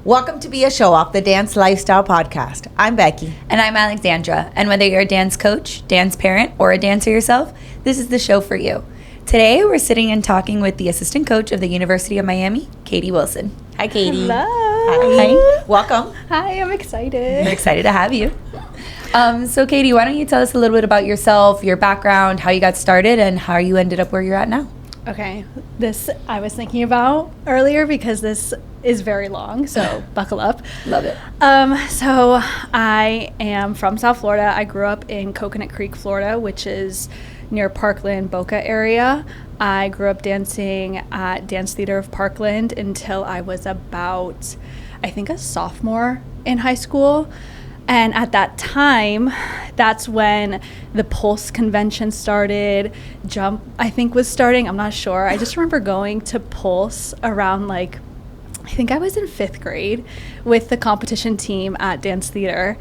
Welcome to B.A.Showoff, the dance lifestyle podcast. I'm Becky. And I'm Alexandra. And whether you're a dance coach, dance parent, or a dancer yourself, this is the show for you. Today, we're sitting and talking with the assistant coach of the University of Miami, Katie Wilson. Hi, Katie. Hello. Hi. Welcome. Hi, I'm excited. We're excited to have you. So, Katie, why don't you tell us a little bit about yourself, your background, how you got started, and how you ended up where you're at now? Okay, this I was thinking about earlier because this is very long, so buckle up. Love it. So I am from South Florida. I grew up in Coconut Creek, Florida, which is near Parkland, Boca area. I grew up dancing at Dance Theater of Parkland until I was about, I think, a sophomore in high school. And at that time, that's when the Pulse convention started. Jump, I think, was starting. I'm not sure. I just remember going to Pulse around, I think I was in 5th grade with the competition team at Dance Theater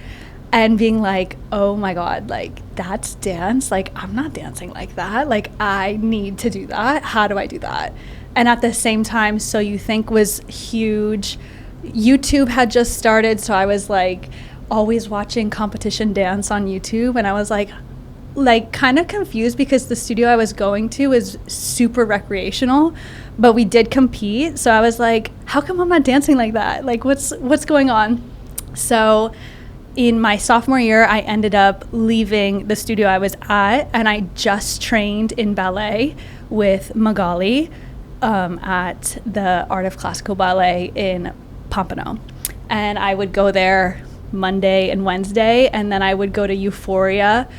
and being like, oh my God, that's dance. I'm not dancing like that. I need to do that. How do I do that? And at the same time, So You Think was huge. YouTube had just started, so I was always watching competition dance on YouTube, and I was kind of confused because the studio I was going to was super recreational, but we did compete. So I was like, how come I'm not dancing like that? What's going on? So in my sophomore year, I ended up leaving the studio I was at, and I just trained in ballet with Magali at the Art of Classical Ballet in Pompano. And I would go there Monday and Wednesday, and then I would go to Euphoria,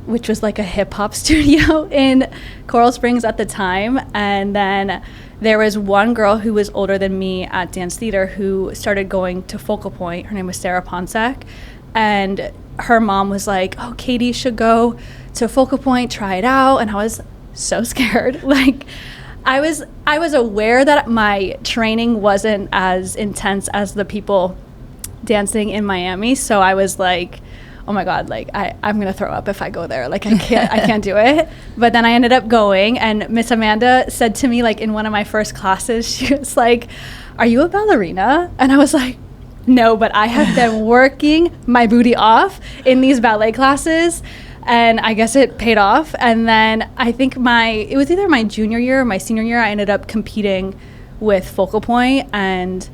which was a hip-hop studio in Coral Springs at the time. And then there was one girl who was older than me at Dance Theater who started going to Focal Point. Her name was Sarah Ponsek, and her mom was like, oh, Katie should go to Focal Point, try it out. And I was so scared. I was aware that my training wasn't as intense as the people dancing in Miami, so I was like, oh my God, I'm gonna throw up if I go there. I can't do it. But then I ended up going, and Miss Amanda said to me, in one of my first classes, she was like, are you a ballerina? And I was like, no, but I have been working my booty off in these ballet classes, and I guess it paid off. And then I think it was either my junior year or my senior year, I ended up competing with Focal Point. And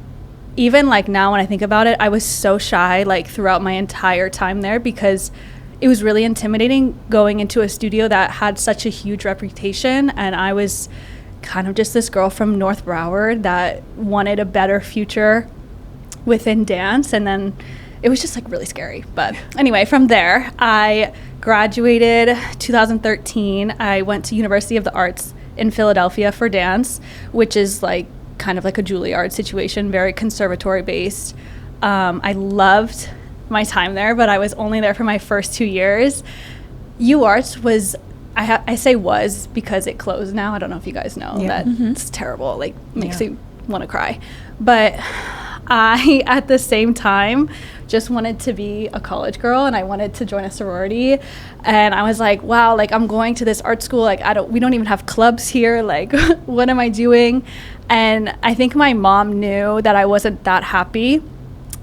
even now when I think about it, I was so shy throughout my entire time there because it was really intimidating going into a studio that had such a huge reputation. And I was kind of just this girl from North Broward that wanted a better future within dance. And then it was just really scary. But anyway, from there, I graduated 2013. I went to University of the Arts in Philadelphia for dance, which is kind of a Juilliard situation, very conservatory based. I loved my time there, but I was only there for my first 2 years. UArts was, I say was because it closed now. I don't know if you guys know that. It's terrible. Makes you want to cry. But I, at the same time, just wanted to be a college girl, and I wanted to join a sorority. And I was like, wow, I'm going to this art school. We don't even have clubs here. What am I doing? And I think my mom knew that I wasn't that happy.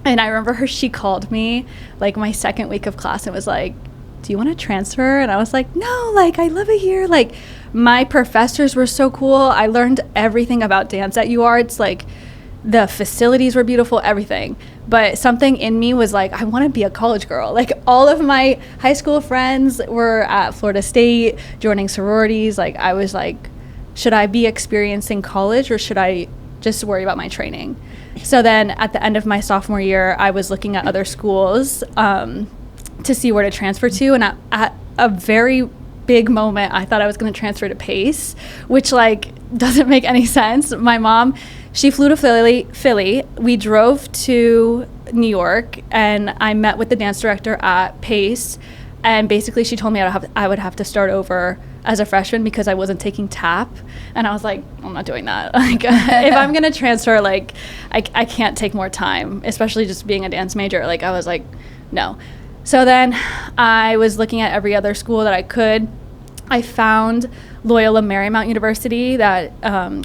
And I remember she called me my second week of class and was like, do you want to transfer? And I was like, no, I love it here. My professors were so cool. I learned everything about dance at UArts. The facilities were beautiful, everything. But something in me was I want to be a college girl. All of my high school friends were at Florida State, joining sororities. I was should I be experiencing college or should I just worry about my training? So then at the end of my sophomore year, I was looking at other schools to see where to transfer to. And at a very big moment, I thought I was going to transfer to Pace, which doesn't make any sense. My mom, she flew to Philly. We drove to New York, and I met with the dance director at Pace. And basically she told me I would have to start over as a freshman because I wasn't taking TAP. And I was like, I'm not doing that. If I'm going to transfer, I can't take more time, especially just being a dance major. I was like, no. So then I was looking at every other school that I could. I found Loyola Marymount University that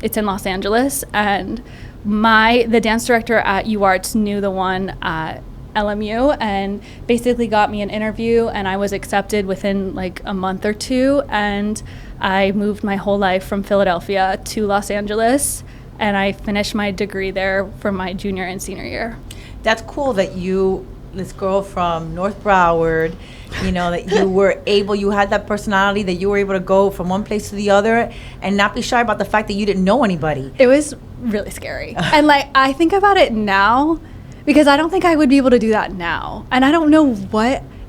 it's in Los Angeles, and the dance director at UArts knew the one at LMU and basically got me an interview, and I was accepted within like a month or two, and I moved my whole life from Philadelphia to Los Angeles, and I finished my degree there for my junior and senior year. That's cool that this girl from North Broward, that you had that personality, that you were able to go from one place to the other and not be shy about the fact that you didn't know anybody. It was really scary. And like, I think about it now because I don't think I would be able to do that now. And I don't know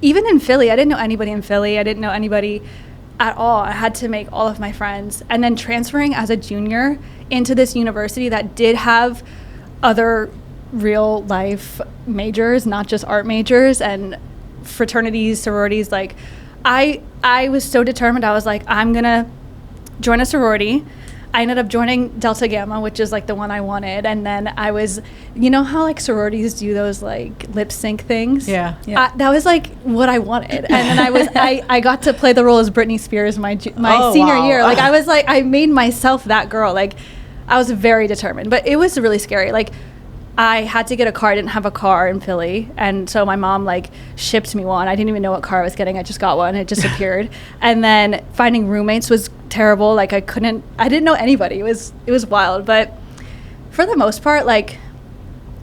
even in Philly, I didn't know anybody in Philly. I didn't know anybody at all. I had to make all of my friends. And then transferring as a junior into this university that did have other real life majors, not just art majors, and fraternities, sororities. Like I was so determined. I was like, I'm gonna join a sorority. I ended up joining Delta Gamma, which is like the one I wanted. And then I was, how like sororities do those like lip sync things? Yeah. That was like what I wanted. And then I got to play the role as Britney Spears my senior year. Like I was like, I made myself that girl. Like I was very determined, but it was really scary. Like I had to get a car. I didn't have a car in Philly. And so my mom like shipped me one. I didn't even know what car I was getting. I just got one. It just appeared. And then finding roommates was terrible. Like I didn't know anybody. It was wild. But for the most part, like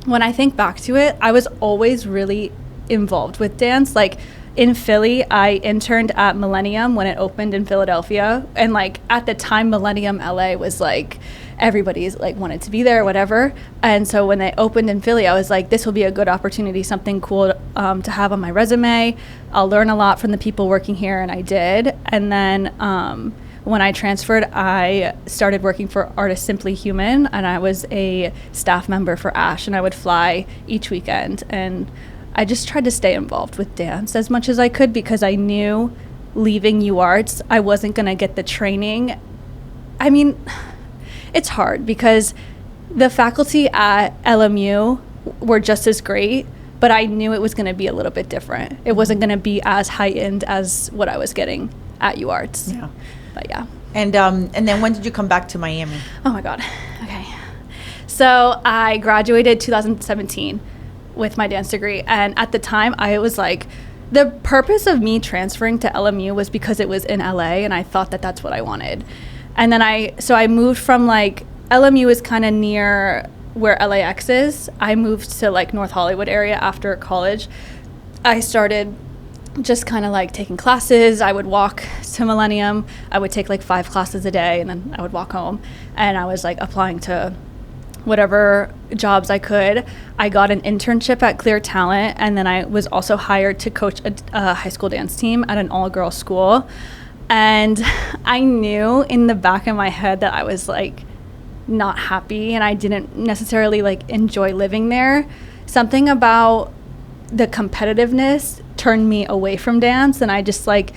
when I think back to it, I was always really involved with dance. Like in Philly, I interned at Millennium when it opened in Philadelphia. And like at the time, Millennium LA was like, everybody's like wanted to be there, whatever. And so when they opened in Philly, I was like, this will be a good opportunity, something cool to have on my resume. I'll learn a lot from the people working here, and I did. And then when I transferred, I started working for Artist Simply Human, and I was a staff member for ASH, and I would fly each weekend. And I just tried to stay involved with dance as much as I could because I knew leaving UArts, I wasn't going to get the training. I mean, it's hard because the faculty at LMU were just as great, but I knew it was going to be a little bit different. It wasn't going to be as heightened as what I was getting at UArts. Yeah. But yeah. And then when did you come back to Miami? Oh my God. Okay. So I graduated 2017 with my dance degree. And at the time I was like, the purpose of me transferring to LMU was because it was in LA and I thought that that's what I wanted. And then I moved from like, LMU is kind of near where LAX is. I moved to like North Hollywood area after college. I started just kind of like taking classes. I would walk to Millennium. I would take like 5 classes a day and then I would walk home. And I was like applying to whatever jobs I could. I got an internship at Clear Talent, and then I was also hired to coach a high school dance team at an all-girls school. And I knew in the back of my head that I was like not happy and I didn't necessarily like enjoy living there. Something about the competitiveness turned me away from dance, and I just like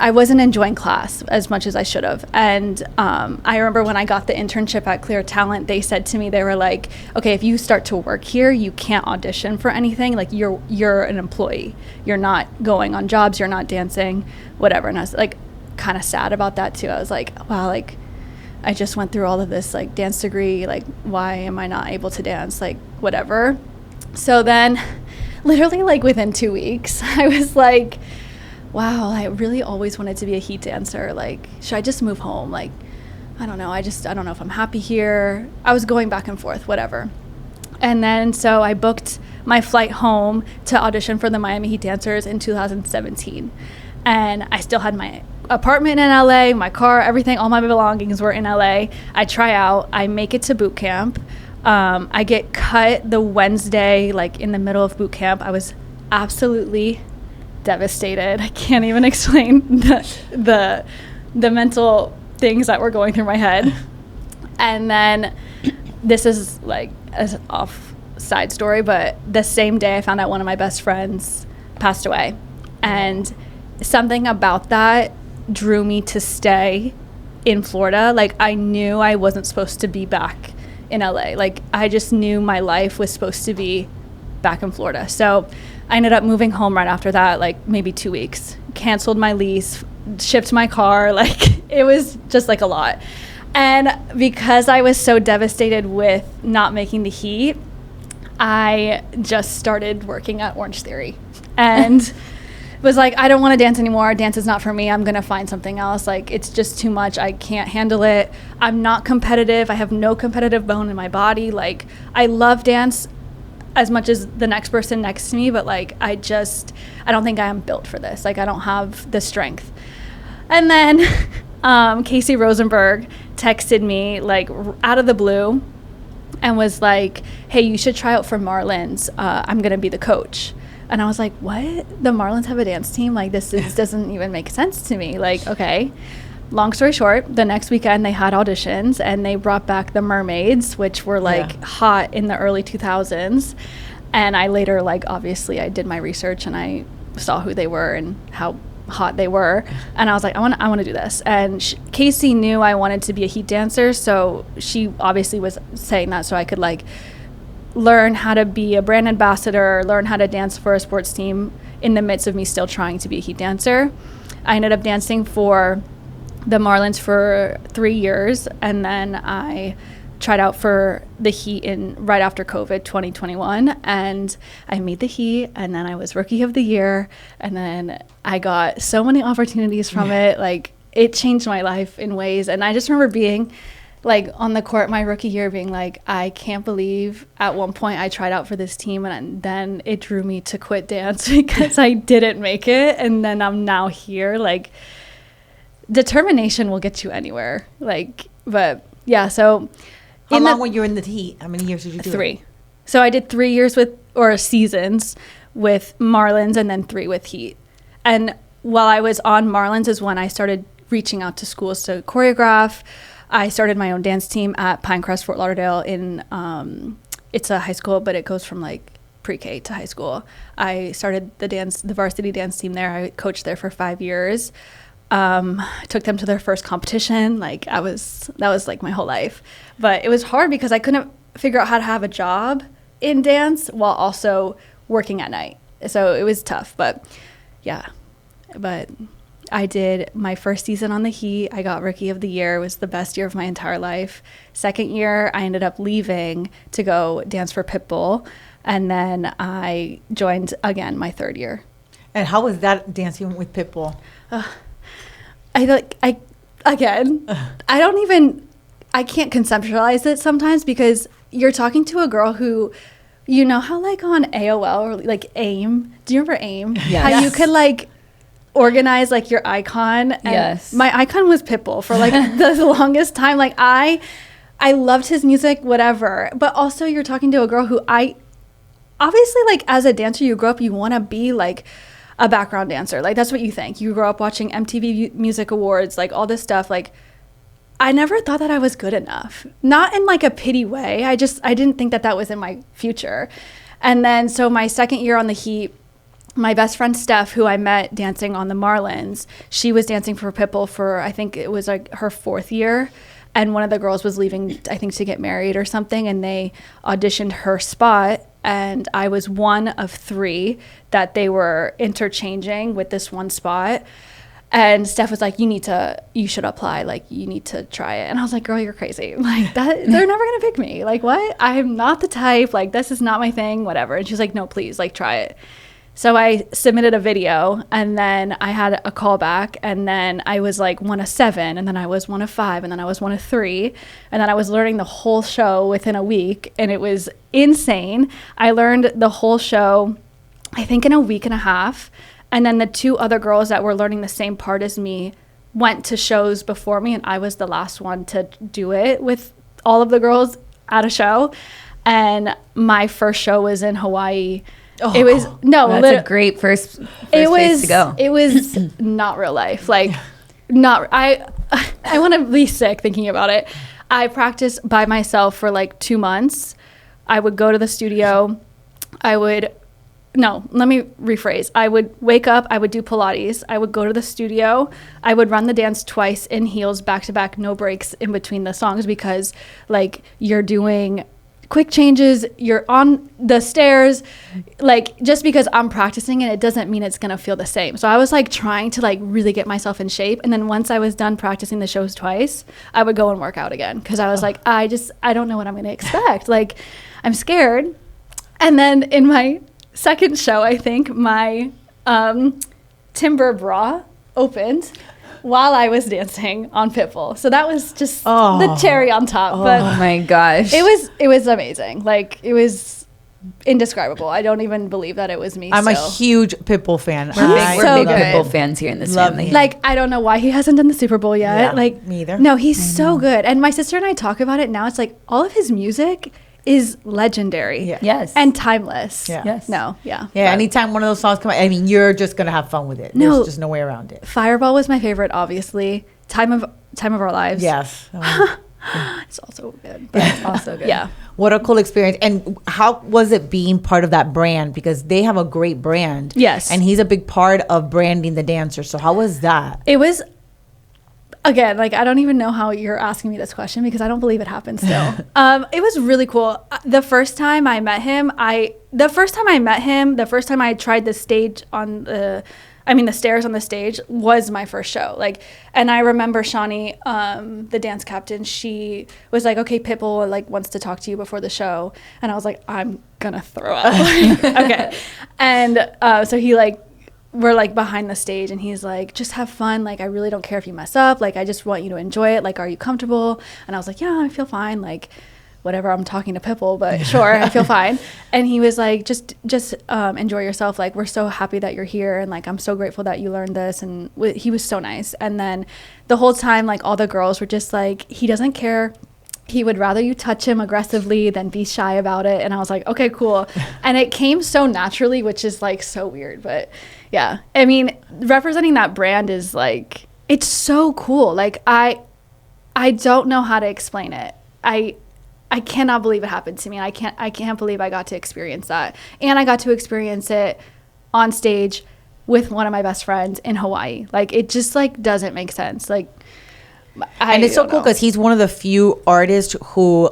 I wasn't enjoying class as much as I should have. And I remember when I got the internship at Clear Talent, they said to me, they were like, okay, if you start to work here, you can't audition for anything. Like you're an employee. You're not going on jobs. You're not dancing, whatever. And I was like kind of sad about that too. I was like, wow, like I just went through all of this like dance degree. Like, why am I not able to dance? Like, whatever. So then literally like within 2 weeks, I was like, wow, I really always wanted to be a heat dancer. Like, should I just move home? Like, I don't know. I don't know if I'm happy here. I was going back and forth, whatever. And then so I booked my flight home to audition for the Miami Heat Dancers in 2017. And I still had my apartment in LA, my car, everything, all my belongings were in LA. I try out, I make it to boot camp. I get cut the Wednesday, like in the middle of boot camp. I was absolutely devastated. I can't even explain the mental things that were going through my head. And then this is like an off side story, but the same day I found out one of my best friends passed away. And something about that drew me to stay in Florida. Like, I knew I wasn't supposed to be back in LA. Like, I just knew my life was supposed to be back in Florida. So I ended up moving home right after that, like maybe 2 weeks, canceled my lease, shipped my car. Like, it was just like a lot. And because I was so devastated with not making the heat, I just started working at Orange Theory and was like, I don't want to dance anymore. Dance is not for me. I'm going to find something else. Like, it's just too much. I can't handle it. I'm not competitive. I have no competitive bone in my body. Like, I love dance as much as the next person next to me, but like, I don't think I am built for this. Like, I don't have the strength. And then Casey Rosenberg texted me like out of the blue and was like, hey, you should try out for Marlins. I'm going to be the coach. And I was like, what? The Marlins have a dance team? Like, this doesn't even make sense to me. Like, okay. Long story short, the next weekend they had auditions and they brought back the Mermaids, which were like hot in the early 2000s. And I later, like, obviously I did my research and I saw who they were and how hot they were. And I was like, I want to do this. And Casey knew I wanted to be a heat dancer. So she obviously was saying that so I could like learn how to be a brand ambassador, learn how to dance for a sports team in the midst of me still trying to be a heat dancer. I ended up dancing for the Marlins for 3 years, and then I tried out for the Heat right after COVID 2021, and I made the Heat, and then I was Rookie of the Year, and then I got so many opportunities from it. Like, it changed my life in ways. And I just remember being like on the court my rookie year being like, I can't believe at one point I tried out for this team and then it drew me to quit dance because I didn't make it, and then I'm now here. Like, determination will get you anywhere. Like, but yeah, so how long were you in the Heat? How many years did you do? 3. So I did 3 years seasons with Marlins and then 3 with Heat. And while I was on Marlins is when I started reaching out to schools to choreograph. I started my own dance team at Pinecrest, Fort Lauderdale in, it's a high school, but it goes from like pre-K to high school. I started the varsity dance team there. I coached there for 5 years. Took them to their first competition. Like, that was like my whole life. But it was hard because I couldn't figure out how to have a job in dance while also working at night. So it was tough, but yeah. But I did my first season on the Heat. I got Rookie of the Year. It was the best year of my entire life. Second year, I ended up leaving to go dance for Pitbull. And then I joined again my third year. And how was that dancing with Pitbull? I can't conceptualize it sometimes because you're talking to a girl who, you know how like on AOL or like AIM, do you remember AIM? Yes. How you could like organize like your icon. And yes. My icon was Pitbull for like the longest time. Like I loved his music, whatever. But also you're talking to a girl who obviously like as a dancer, you grow up, you want to be like a background dancer. Like, that's what you think. You grow up watching MTV Music Awards, like all this stuff. Like, I never thought that I was good enough. Not in like a pity way. I didn't think that was in my future. And then, so my second year on the Heat, my best friend Steph, who I met dancing on the Marlins, she was dancing for Pitbull for, I think it was like her 4th year. And one of the girls was leaving, I think, to get married or something. And they auditioned her spot. And I was one of 3 that they were interchanging with this one spot. And Steph was like, you should apply. Like, you need to try it. And I was like, girl, you're crazy. Like, they're never going to pick me. Like, what? I'm not the type. Like, this is not my thing, whatever. And she's like, no, please, like, try it. So I submitted a video, and then I had a callback, and then I was like one of 7, and then I was one of 5, and then I was one of 3, and then I was learning the whole show within a week, and it was insane. I learned the whole show, I think, in a week and a half, and then the 2 other girls that were learning the same part as me went to shows before me, and I was the last one to do it with all of the girls at a show. And my first show was in Hawaii. Oh, it was that's a great first place to go. It was not real life. Like, I want to be sick thinking about it. I practiced by myself for like 2 months. I would go to the studio. Let me rephrase. I would wake up, I would do Pilates. I would go to the studio. I would run the dance twice in heels, back to back, no breaks in between the songs, because like you're doing quick changes, you're on the stairs, like just because I'm practicing it doesn't mean it's gonna feel the same. So I was like trying to like really get myself in shape, and then once I was done practicing the shows twice, I would go and work out again because I was like, I don't know what I'm gonna expect. Like, I'm scared. And then in my second show, I think my timber bra opened while I was dancing on Pitbull. So that was just the cherry on top. But Oh my gosh. it was amazing. Like, it was indescribable. I don't even believe that it was me. I'm a still. huge Pitbull fan. We're so big good. Pitbull fans here in this Love family. him. Like, I don't know why he hasn't done the Super Bowl yet. Yeah, Like, me either. No, he's so good. And my sister and I talk about it now. It's like all of his music is legendary. Yeah. Yes. And timeless. Yeah. Yes. No, yeah. Yeah, But anytime one of those songs come out, I mean, you're just gonna have fun with it. No. There's just no way around it. Fireball was my favorite, obviously. Time of Our Lives. Yes. It's also good. It's also good. Yeah. What a cool experience. And how was it being part of that brand? Because they have a great brand. Yes. And he's a big part of branding the dancers. So how was that? It was, again, like, I don't even know how you're asking me this question because I don't believe it happened still. It was really cool. The first time I met him, the first time I tried the stage on the stairs on the stage was my first show. Like, and I remember Shawnee, the dance captain, she was like, okay, Pitbull like wants to talk to you before the show. And I was like, I'm gonna throw up. Okay. And so he like, we're like behind the stage and he's like, just have fun. Like, I really don't care if you mess up. Like, I just want you to enjoy it. Like, are you comfortable? And I was like, yeah, I feel fine. Like, whatever, I'm talking to Pitbull, but sure, I feel fine. And he was like, just enjoy yourself. Like, we're so happy that you're here. And like, I'm so grateful that you learned this. And he was so nice. And then the whole time, like, all the girls were just like, he doesn't care. He would rather you touch him aggressively than be shy about it. And I was like, okay, cool. And it came so naturally, which is like so weird. But yeah, I mean, representing that brand is like, it's so cool. Like, I don't know how to explain it. I cannot believe it happened to me. I can't believe I got to experience that. And I got to experience it on stage with one of my best friends in Hawaii. Like, it just like doesn't make sense. Like, And it's so cool because he's one of the few artists who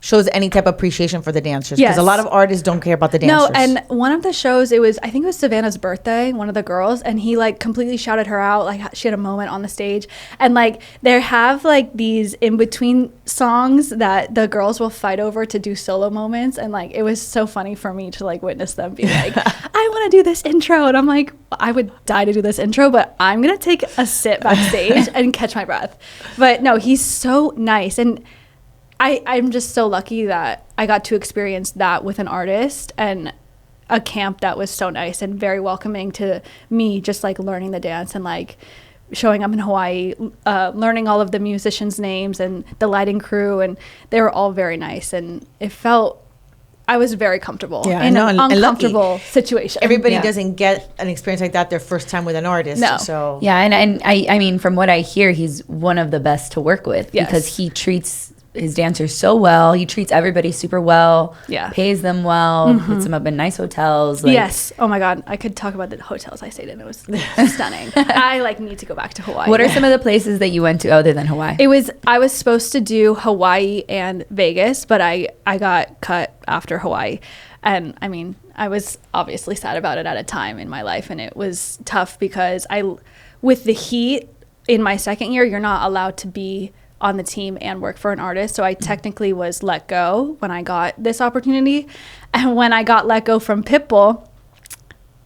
shows any type of appreciation for the dancers. Because Yes. a lot of artists don't care about the dancers. No, and one of the shows, I think it was Savannah's birthday, one of the girls, and he like completely shouted her out. Like, she had a moment on the stage, and like they have like these in between songs that the girls will fight over to do solo moments, and like it was so funny for me to like witness them be like, I want to do this intro, and I'm like, I would die to do this intro, but I'm gonna take a sit backstage and catch my breath. But no, he's so nice, and I'm just so lucky that I got to experience that with an artist and a camp that was so nice and very welcoming to me, just like learning the dance and like showing up in Hawaii, learning all of the musicians' names and the lighting crew, and they were all very nice, and I was very comfortable in an uncomfortable situation. Everybody Yeah. doesn't get an experience like that their first time with an artist. No. So Yeah, and I mean, from what I hear, he's one of the best to work with Yes. because he treats his dancers so well. He treats everybody super well. Yeah. Pays them well. Puts them up in nice hotels. Like, Yes. Oh my God. I could talk about the hotels I stayed in. It was stunning. I like need to go back to Hawaii. What are some of the places that you went to other than Hawaii? I was supposed to do Hawaii and Vegas, but I got cut after Hawaii. And I mean, I was obviously sad about it at a time in my life, and it was tough because with the heat in my second year, you're not allowed to be on the team and work for an artist. So I technically was let go when I got this opportunity. And when I got let go from Pitbull,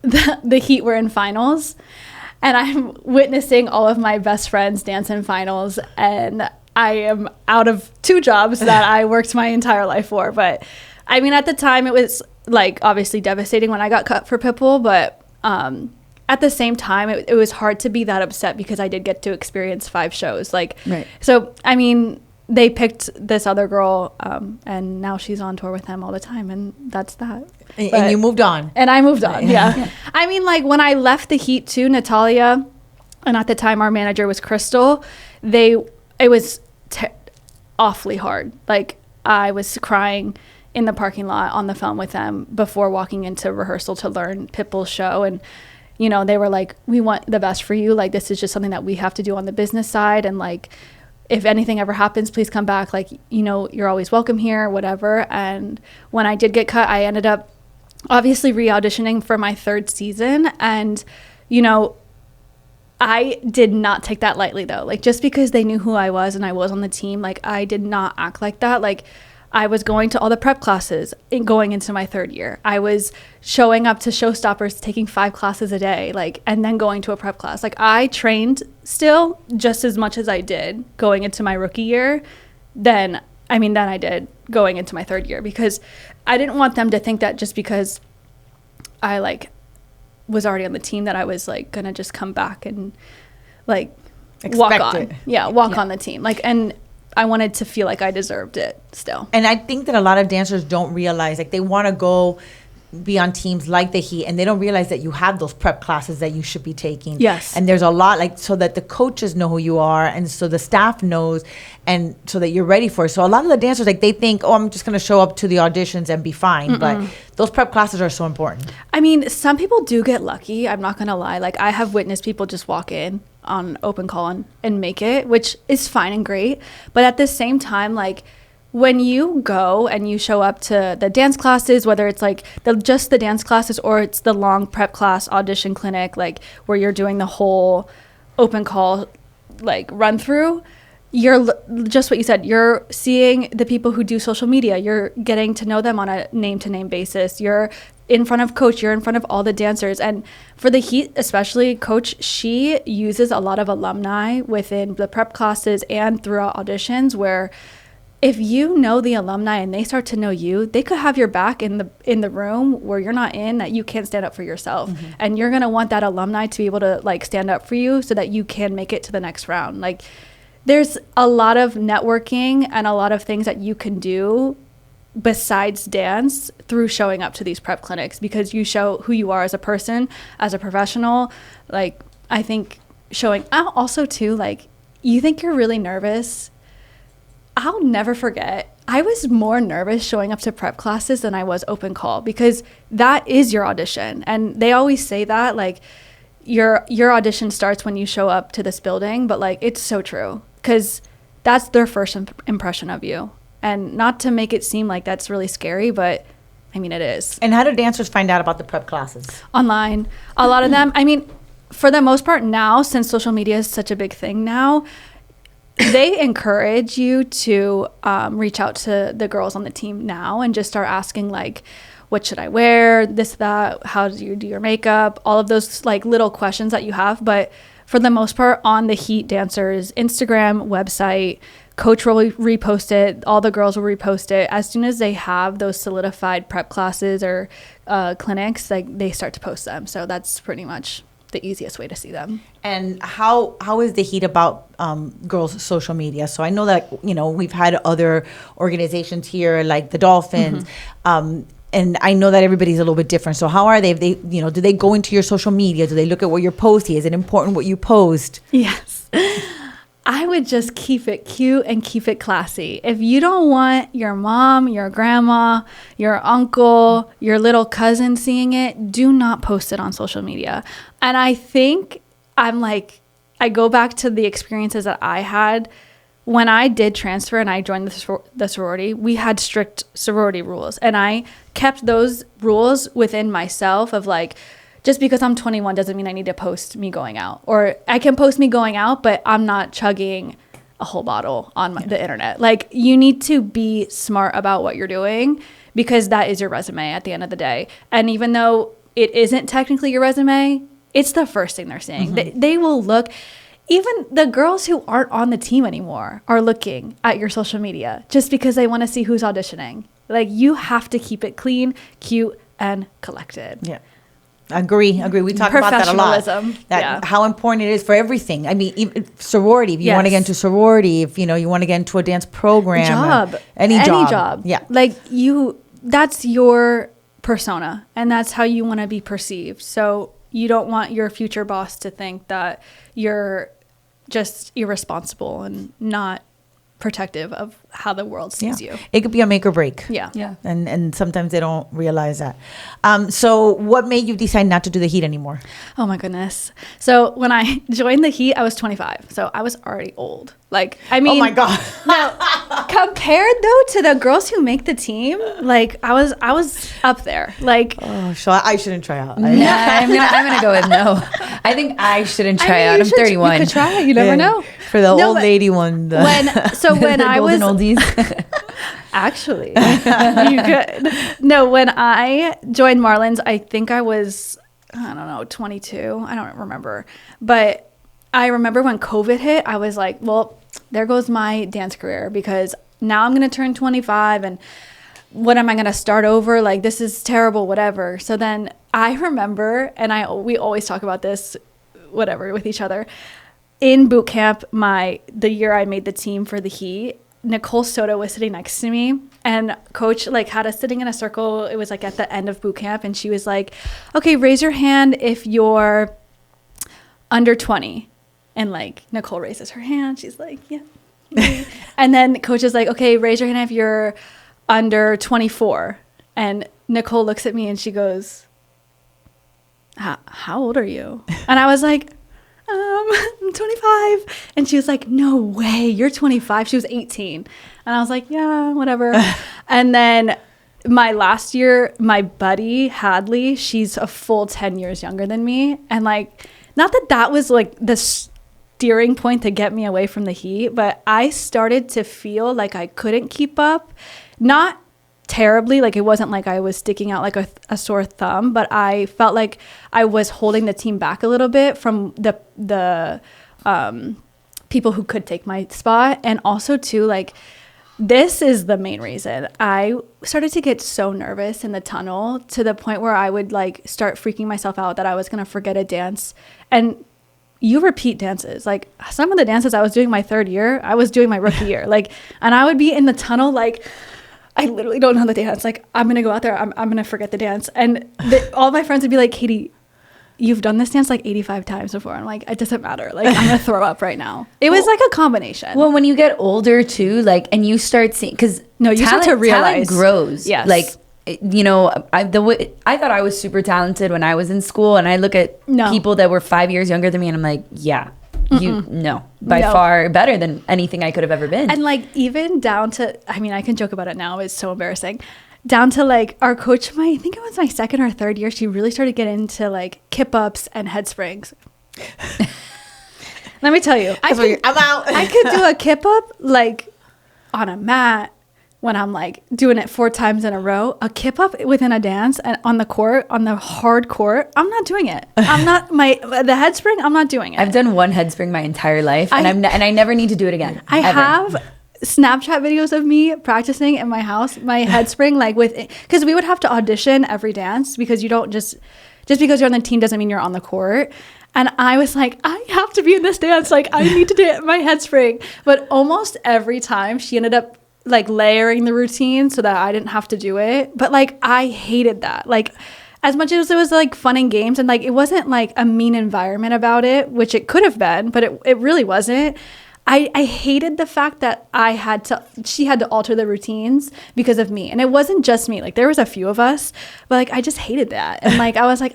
the Heat were in finals, and I'm witnessing all of my best friends dance in finals, and I am out of 2 jobs that I worked my entire life for. But I mean, at the time it was like obviously devastating when I got cut for Pitbull, but at the same time, it was hard to be that upset because I did get to experience 5 shows. Like, Right. So, I mean, they picked this other girl, and now she's on tour with them all the time, and that's that. and you moved on. And I moved on, yeah. I mean, like, when I left the Heat too, Natalia, and at the time our manager was Crystal, it was awfully hard. Like, I was crying in the parking lot on the phone with them before walking into rehearsal to learn Pitbull's show, and they were like, we want the best for you. Like, this is just something that we have to do on the business side. And like, if anything ever happens, please come back. Like, you know, you're always welcome here, whatever. And when I did get cut, I ended up obviously re-auditioning for my 3rd season. And, you know, I did not take that lightly though. Like, just because they knew who I was and I was on the team, like, I did not act like that. Like, I was going to all the prep classes going into my 3rd year. I was showing up to Showstoppers, taking 5 classes a day, like, and then going to a prep class. Like, I trained still just as much as I did going into my rookie year. Then I did going into my 3rd year, because I didn't want them to think that just because I like was already on the team that I was like gonna just come back and like walk on the team. Like, and I wanted to feel like I deserved it still. And I think that a lot of dancers don't realize, like, they want to go be on teams like the Heat, and they don't realize that you have those prep classes that you should be taking. Yes. And there's a lot, like, so that the coaches know who you are, and so the staff knows, and so that you're ready for it. So a lot of the dancers, like, they think, oh, I'm just going to show up to the auditions and be fine. But those prep classes are so important. I mean, some people do get lucky. I'm not going to lie. Like, I have witnessed people just walk in on open call and make it, which is fine and great. But at the same time, like, when you go and you show up to the dance classes, whether it's like just the dance classes or it's the long prep class audition clinic, like where you're doing the whole open call like run through, you're just what you said, you're seeing the people who do social media, you're getting to know them on a name to name basis, you're in front of coach, you're in front of all the dancers. And for the Heat especially, coach, she uses a lot of alumni within the prep classes and throughout auditions, where if you know the alumni and they start to know you, they could have your back in the room where you're not in, that you can't stand up for yourself. And you're going to want that alumni to be able to like stand up for you so that you can make it to the next round. Like, there's a lot of networking and a lot of things that you can do besides dance through showing up to these prep clinics, because you show who you are as a person, as a professional. Like, I think showing out also too, like, you think you're really nervous. I'll never forget, I was more nervous showing up to prep classes than I was open call, because that is your audition. And they always say that, like, your audition starts when you show up to this building, but like, it's so true, because that's their first impression of you. And not to make it seem like that's really scary, but I mean, it is. And how do dancers find out about the prep classes? Online. A lot of them, I mean, for the most part now, since social media is such a big thing now, they encourage you to reach out to the girls on the team now and just start asking, like, what should I wear, this, that, how do you do your makeup, all of those like little questions that you have. But for the most part, on the Heat dancers Instagram website, coach will repost it, all the girls will repost it. As soon as they have those solidified prep classes or clinics, like, they start to post them. So that's pretty much the easiest way to see them. And how is the Heat about girls' social media? So I know that, you know, we've had other organizations here like the Dolphins, and I know that everybody's a little bit different. So how are they? If they, you know, do they go into your social media? Do they look at what you're posting? Is it important what you post? Yes. I would just keep it cute and keep it classy. If you don't want your mom, your grandma, your uncle, your little cousin seeing it, do not post it on social media. And I think I go back to the experiences that I had when I did transfer and I joined the sorority. We had strict sorority rules, and I kept those rules within myself of like, just because I'm 21 doesn't mean I need to post me going out. Or I can post me going out, but I'm not chugging a whole bottle on the internet. Like, you need to be smart about what you're doing, because that is your resume at the end of the day. And even though it isn't technically your resume, it's the first thing they're seeing. They will look. Even the girls who aren't on the team anymore are looking at your social media just because they want to see who's auditioning. Like, you have to keep it clean, cute, and collected. Yeah. Agree. We talk about that a lot. How important it is for everything. I mean, even sorority. If you want to get into sorority, if you want to get into a dance program, any job. Yeah. Like, that's your persona, and that's how you want to be perceived. So you don't want your future boss to think that you're just irresponsible and not protective of how the world sees you. It could be a make or break. Yeah. And sometimes they don't realize that. So what made you decide not to do the Heat anymore? Oh my goodness. So when I joined the Heat, I was 25. So I was already old. Like, I mean, Oh my God. compared though to the girls who make the team, like I was up there. Like, Oh, so I shouldn't try out. Nah, I'm gonna go with no. I think I shouldn't try out. I'm 31. You could try it. You never know. For the No, old but lady one. When I was Golden oldies. actually, you could. No, when I joined Marlins, I think I was, I don't know, 22. I don't remember, but I remember when COVID hit, I was like, well, there goes my dance career, because now I'm going to turn 25 and what am I going to start over? Like, this is terrible, whatever. So then I remember, and we always talk about this, whatever, with each other. In boot camp, the year I made the team for the Heat, Nicole Soto was sitting next to me, and coach like had us sitting in a circle. It was like at the end of boot camp, and she was like, okay, raise your hand if you're under 20. And like Nicole raises her hand. She's like, yeah. And then coach is like, okay, raise your hand if you're under 24. And Nicole looks at me and she goes, how old are you? And I was like, I'm 25. And she was like, no way, you're 25. She was 18. And I was like, yeah, whatever. And then my last year, my buddy Hadley, she's a full 10 years younger than me. And like, not that was like the steering point to get me away from the Heat, but I started to feel like I couldn't keep up. Not terribly, like it wasn't like I was sticking out like a sore thumb, but I felt like I was holding the team back a little bit from the people who could take my spot. And also too, like, this is the main reason I started to get so nervous in the tunnel, to the point where I would like start freaking myself out that I was going to forget a dance. And you repeat dances. Like, some of the dances I was doing my third year, I was doing my rookie year. Like, and I would be in the tunnel, like, I literally don't know the dance. Like, I'm going to go out there, I'm going to forget the dance. And all my friends would be like, Katie, you've done this dance like 85 times before. I'm like, it doesn't matter. Like, I'm going to throw up right now. It was like a combination. Well, when you get older too, like, and you start seeing, because you start to realize. Talent grows. Yes. Like, you know, I thought I was super talented when I was in school, and I look at people that were 5 years younger than me, and I'm like, yeah, by far better than anything I could have ever been. And like, even down to, I mean, I can joke about it now, it's so embarrassing. Down to like our coach, I think it was my second or third year, she really started getting into like kip ups and head springs. Let me tell you, I'm out. I could do a kip up like on a mat when I'm like doing it 4 times in a row. A kip up within a dance and on the court, on the hard court, I'm not doing it. I'm not the head spring, I'm not doing it. I've done one head spring my entire life, and I never need to do it again. I have Snapchat videos of me practicing in my house, my head spring, like because we would have to audition every dance, because you don't just because you're on the team doesn't mean you're on the court. And I was like, I have to be in this dance. Like, I need to do my head spring. But almost every time she ended up like layering the routine so that I didn't have to do it. But like, I hated that. Like, as much as it was like fun and games, and like it wasn't like a mean environment about it, which it could have been, but it really wasn't. I hated the fact that she had to alter the routines because of me. And it wasn't just me. Like, there was a few of us, but like, I just hated that. And like, I was like,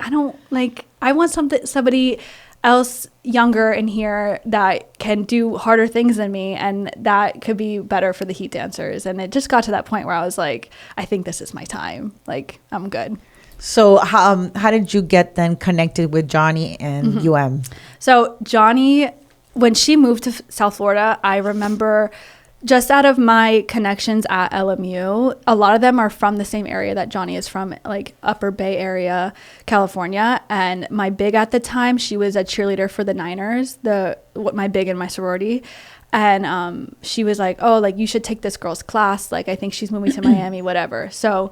I want somebody else younger in here that can do harder things than me, and that could be better for the Heat dancers. And it just got to that point where I was like, I think this is my time. Like, I'm good. So how did you get then connected with Johnny and UM? So Johnny, when she moved to South Florida, I remember just out of my connections at LMU, a lot of them are from the same area that Johnny is from, like Upper Bay Area, California. And my big at the time, she was a cheerleader for the Niners, my big in my sorority. And she was like, oh, like, you should take this girl's class. Like, I think she's moving to Miami, whatever. So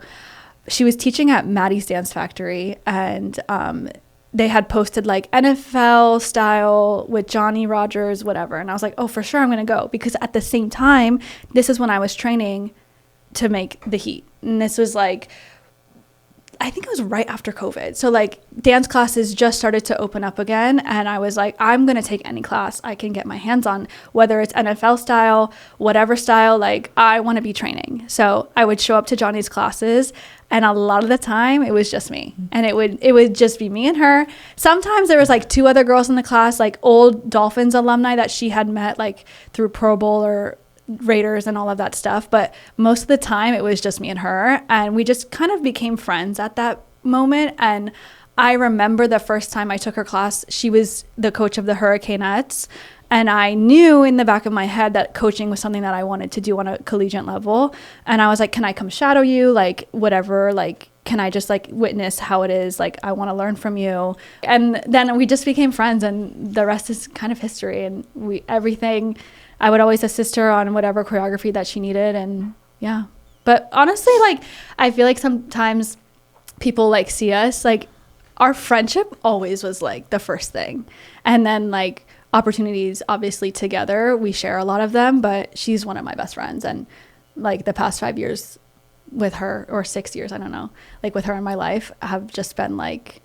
she was teaching at Maddie's Dance Factory, and they had posted like NFL style with Johnny Rogers, whatever. And I was like, oh, for sure I'm going to go. Because at the same time, this is when I was training to make the Heat. And this was like I think it was right after COVID. So like dance classes just started to open up again. And I was like, I'm going to take any class I can get my hands on, whether it's NFL style, whatever style, like I want to be training. So I would show up to Johnny's classes, and a lot of the time it was just me, and it would just be me and her. Sometimes there was like 2 other girls in the class, like old Dolphins alumni that she had met like through Pro Bowl or Raiders and all of that stuff, but most of the time it was just me and her, and we just kind of became friends at that moment. And I remember the first time I took her class, she was the coach of the Hurricaneettes, and I knew in the back of my head that coaching was something that I wanted to do on a collegiate level. And I was like, can I come shadow you, like whatever, like can I just like witness how it is, like I want to learn from you. And then we just became friends, and the rest is kind of history. And everything, I would always assist her on whatever choreography that she needed. And yeah, but honestly, like I feel like sometimes people like see us, like our friendship always was like the first thing, and then like opportunities obviously together, we share a lot of them, but she's one of my best friends. And like the past 5 years with her, or 6 years, I don't know, like with her in my life have just been like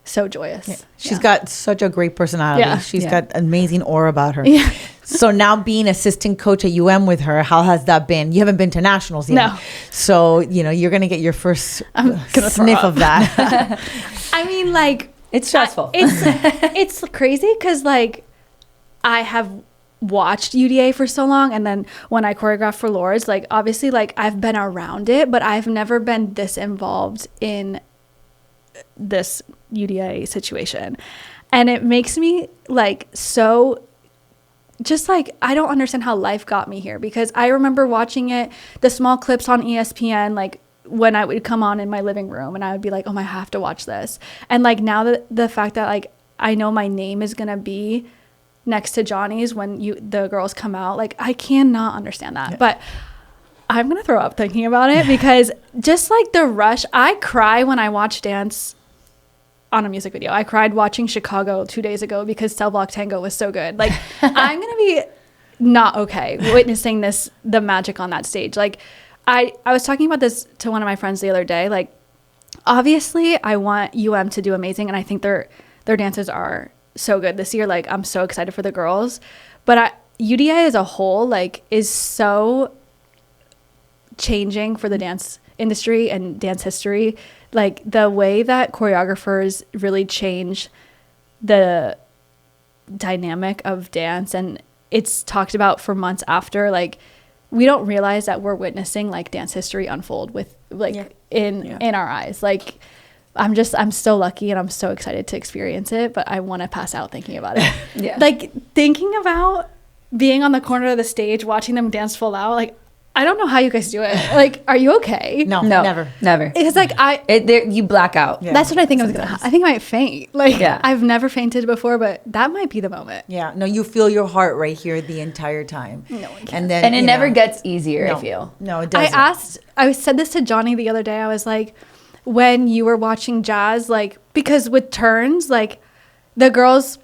so joyous. Yeah. She's got such a great personality. Yeah. She's got amazing aura about her. Yeah. So now being assistant coach at UM with her, how has that been? You haven't been to nationals yet. No. So, you're going to get your first sniff of that. I mean, like, It's stressful. It's crazy because like I have watched UDA for so long, and then when I choreographed for Lords, like obviously like I've been around it, but I've never been this involved in this UDA situation. And it makes me like so just like, I don't understand how life got me here, because I remember watching it, the small clips on ESPN, like when I would come on in my living room and I would be like, oh, I have to watch this. And like now that the fact that like I know my name is going to be next to Johnny's when the girls come out, like I cannot understand that. Yeah. But I'm going to throw up thinking about it because just like the rush, I cry when I watch dance on a music video. I cried watching Chicago 2 days ago because Cell Block Tango was so good. Like I'm going to be not okay witnessing the magic on that stage. Like I was talking about this to one of my friends the other day. Like obviously I want UM to do amazing, and I think their dances are so good this year. Like I'm so excited for the girls, but UDA as a whole like is so changing for the dance industry and dance history. Like the way that choreographers really change the dynamic of dance, and it's talked about for months after. Like we don't realize that we're witnessing like dance history unfold with like in our eyes. Like I'm so lucky and I'm so excited to experience it, but I want to pass out thinking about it. Like thinking about being on the corner of the stage watching them dance full out, like I don't know how you guys do it. Like, are you okay? No, never. It's like you black out. Yeah, that's what I think was gonna happen. I think I might faint. Like, I've never fainted before, but that might be the moment. Yeah, no, you feel your heart right here the entire time. No one can. And it never gets easier. I feel. No, it doesn't. I said this to Johnny the other day. I was like, when you were watching jazz, like because with turns, like the girls,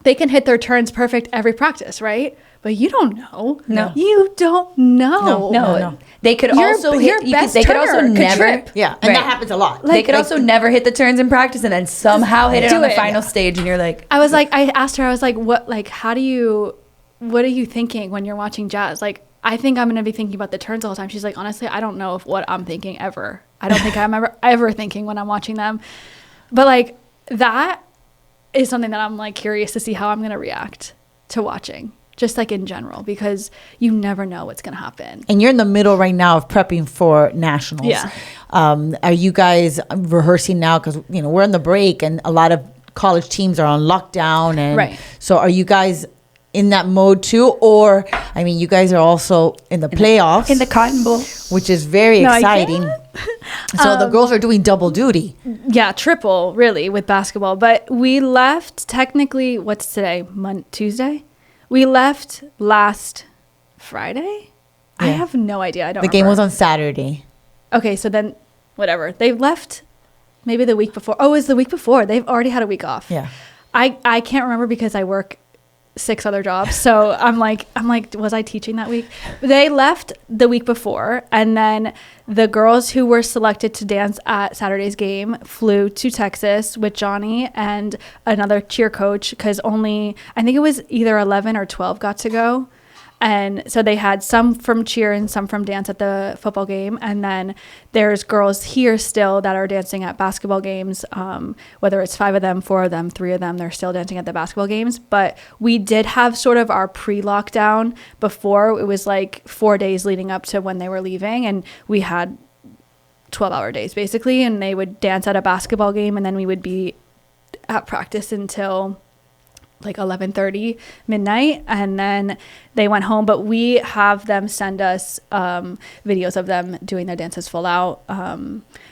they can hit their turns perfect every practice, right? But you don't know. No. You don't know. No. They could also hit. They could also never. Trip. Yeah, and that happens a lot. They could also never hit the turns in practice, and then somehow hit it on the final stage, and you're like. I asked her. I was like, what? Like, what are you thinking when you're watching jazz? Like, I think I'm gonna be thinking about the turns all the time. She's like, honestly, I don't know what I'm thinking ever. I don't think I'm ever thinking when I'm watching them. But like that is something that I'm like curious to see how I'm gonna react to watching. Just like in general, because you never know what's going to happen. And you're in the middle right now of prepping for nationals. Yeah. Are you guys rehearsing now? Because, we're in the break and a lot of college teams are on lockdown. And right. So are you guys in that mode too? Or, you guys are also in the playoffs. In the Cotton Bowl. Which is very exciting. So the girls are doing double duty. Yeah, triple really with basketball. But we left technically, what's today? Tuesday? We left last Friday? Yeah. I have no idea. I don't remember. The game was on Saturday. Okay, so then whatever. They left maybe the week before. Oh, it was the week before. They've already had a week off. Yeah. I can't remember because I work 6 other jobs. So I'm like, was I teaching that week? They left the week before, and then the girls who were selected to dance at Saturday's game flew to Texas with Johnny and another cheer coach, because I think it was either 11 or 12 got to go. And so they had some from cheer and some from dance at the football game. And then there's girls here still that are dancing at basketball games, whether it's 5 of them, 4 of them, 3 of them, they're still dancing at the basketball games. But we did have sort of our pre-lockdown before. It was like 4 days leading up to when they were leaving. And we had 12-hour days basically. And they would dance at a basketball game, and then we would be at practice until like 11:30 midnight, and then they went home. But we have them send us videos of them doing their dances full out,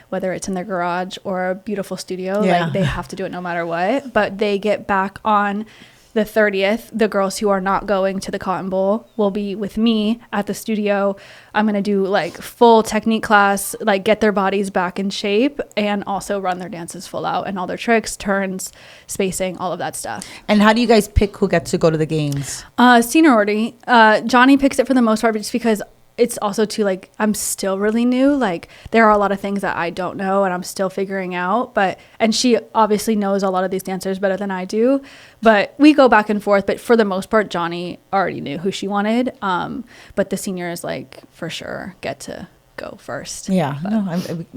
whether it's in their garage or a beautiful studio. Like they have to do it no matter what. But they get back on the 30th. The girls who are not going to the Cotton Bowl will be with me at the studio. I'm going to do like full technique class, like get their bodies back in shape, and also run their dances full out and all their tricks, turns, spacing, all of that stuff. And how do you guys pick who gets to go to the games? Seniority. Johnny picks it for the most part, just because it's also too, like, I'm still really new. Like, there are a lot of things that I don't know and I'm still figuring out. And she obviously knows a lot of these dancers better than I do. But we go back and forth. But for the most part, Johnny already knew who she wanted. But the seniors, like, for sure get to go first. Yeah,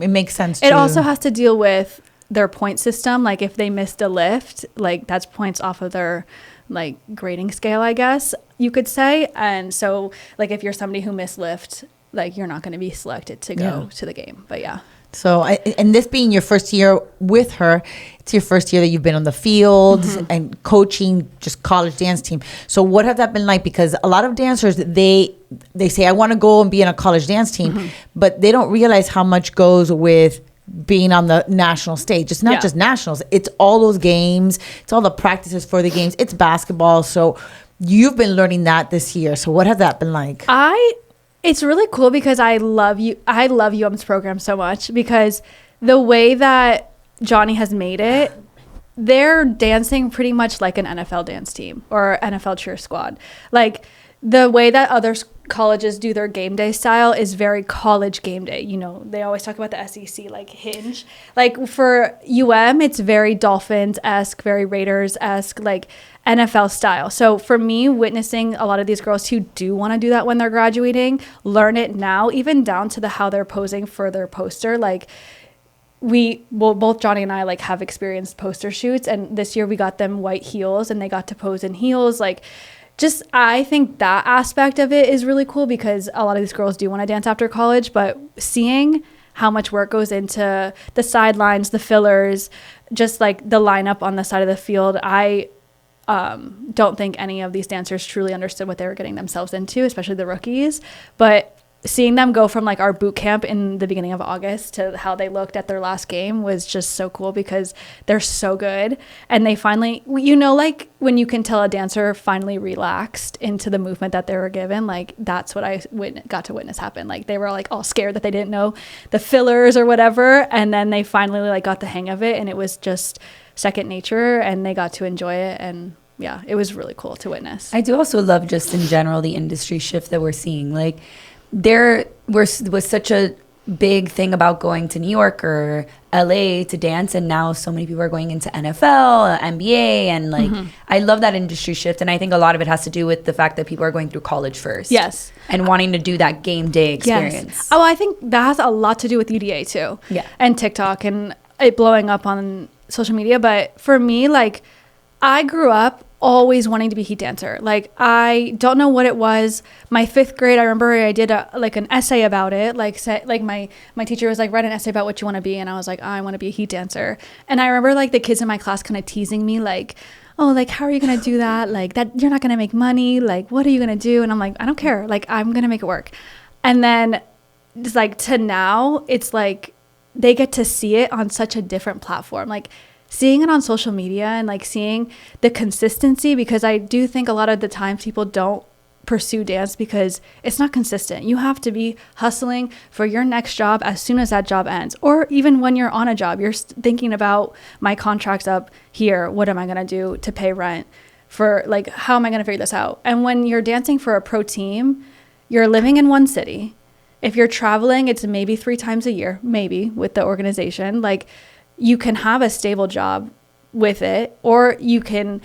it makes sense. It also has to deal with their point system. Like, if they missed a lift, like, that's points off of their like grading scale, I guess you could say. And so like if you're somebody who missed lift, like you're not going to be selected to go to the game. But yeah. So and this being your first year with her, it's your first year that you've been on the field and coaching just college dance team. So what has that been like? Because a lot of dancers, they say, I want to go and be in a college dance team, but they don't realize how much goes with being on the national stage. It's not just nationals. It's all those games. It's all the practices for the games. It's basketball. So you've been learning that this year. So what has that been like? It's really cool because I love UM's program so much, because the way that Johnny has made it, they're dancing pretty much like an NFL dance team or NFL cheer squad. Like the way that other colleges do their game day style is very college game day. You know, they always talk about the SEC, like Hinge. Like for it's very Dolphins-esque, very Raiders-esque, like NFL style. So for me, witnessing a lot of these girls who do want to do that when they're graduating, learn it now, even down to how they're posing for their poster. Like both Johnny and I like have experienced poster shoots, and this year we got them white heels and they got to pose in heels. Like, just, I think that aspect of it is really cool, because a lot of these girls do want to dance after college, but seeing how much work goes into the sidelines, the fillers, just like the lineup on the side of the field, I don't think any of these dancers truly understood what they were getting themselves into, especially the rookies. But seeing them go from like our boot camp in the beginning of August to how they looked at their last game was just so cool, because they're so good. And they finally, like when you can tell a dancer finally relaxed into the movement that they were given, like that's what I got to witness happen. Like they were like all scared that they didn't know the fillers or whatever. And then they finally like got the hang of it, and it was just second nature, and they got to enjoy it. And yeah, it was really cool to witness. I do also love just in general the industry shift that we're seeing. Like, there was such a big thing about going to New York or LA to dance, and now so many people are going into NFL, NBA, and like I love that industry shift. And I think a lot of it has to do with the fact that people are going through college first, and wanting to do that game day experience. Oh, I think that has a lot to do with UDA too, and TikTok and it blowing up on social media. But for me, like, I grew up always wanting to be a heat dancer. Like, I don't know what it was. My 5th grade, I remember I did an essay about it. Like my teacher was like, write an essay about what you want to be. And I was like, I want to be a heat dancer. And I remember like the kids in my class kind of teasing me like, oh, like, how are you going to do that? Like, that you're not going to make money. Like, what are you going to do? And I'm like, I don't care. Like, I'm going to make it work. And then it's like to now, it's like they get to see it on such a different platform. Like, seeing it on social media and like seeing the consistency, because I do think a lot of the times people don't pursue dance because it's not consistent. You have to be hustling for your next job as soon as that job ends, or even when you're on a job, you're thinking about, my contract's up here, what am I going to do to pay rent? for like, how am I going to figure this out? And when you're dancing for a pro team, you're living in one city. If you're traveling, it's maybe 3 times a year, maybe with the organization. Like, you can have a stable job with it, or you can,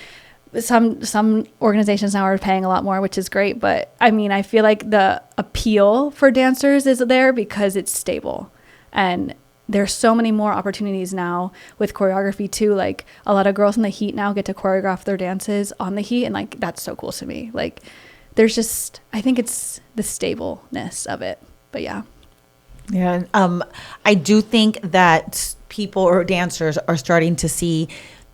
some organizations now are paying a lot more, which is great. But I mean, I feel like the appeal for dancers is there because it's stable. And there's so many more opportunities now with choreography too. Like, a lot of girls in the heat now get to choreograph their dances on the heat. And like, that's so cool to me. Like, there's just, I think it's the stableness of it. But yeah. Yeah. I do think that people or dancers are starting to see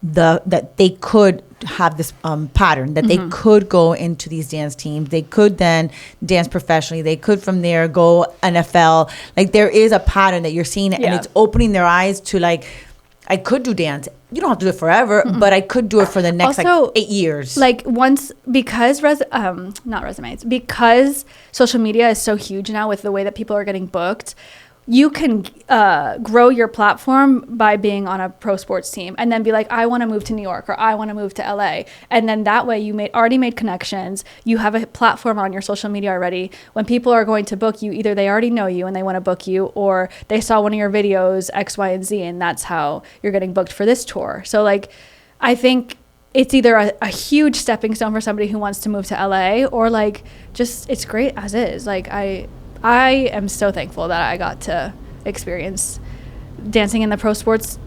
that they could have this pattern, that they could go into these dance teams. They could then dance professionally. They could from there go NFL. Like, there is a pattern that you're seeing, and it's opening their eyes to like, I could do dance. You don't have to do it forever, but I could do it for the next also, like 8 years. Like, once, because not resumes, because social media is so huge now with the way that people are getting booked, you can grow your platform by being on a pro sports team and then be like, I want to move to New York, or I want to move to LA. And then that way you already made connections. You have a platform on your social media already. When people are going to book you, either they already know you and they want to book you, or they saw one of your videos, X, Y, and Z, and that's how you're getting booked for this tour. So like, I think it's either a huge stepping stone for somebody who wants to move to LA, or like, just, it's great as is. Like, I am so thankful that I got to experience dancing in the pro sports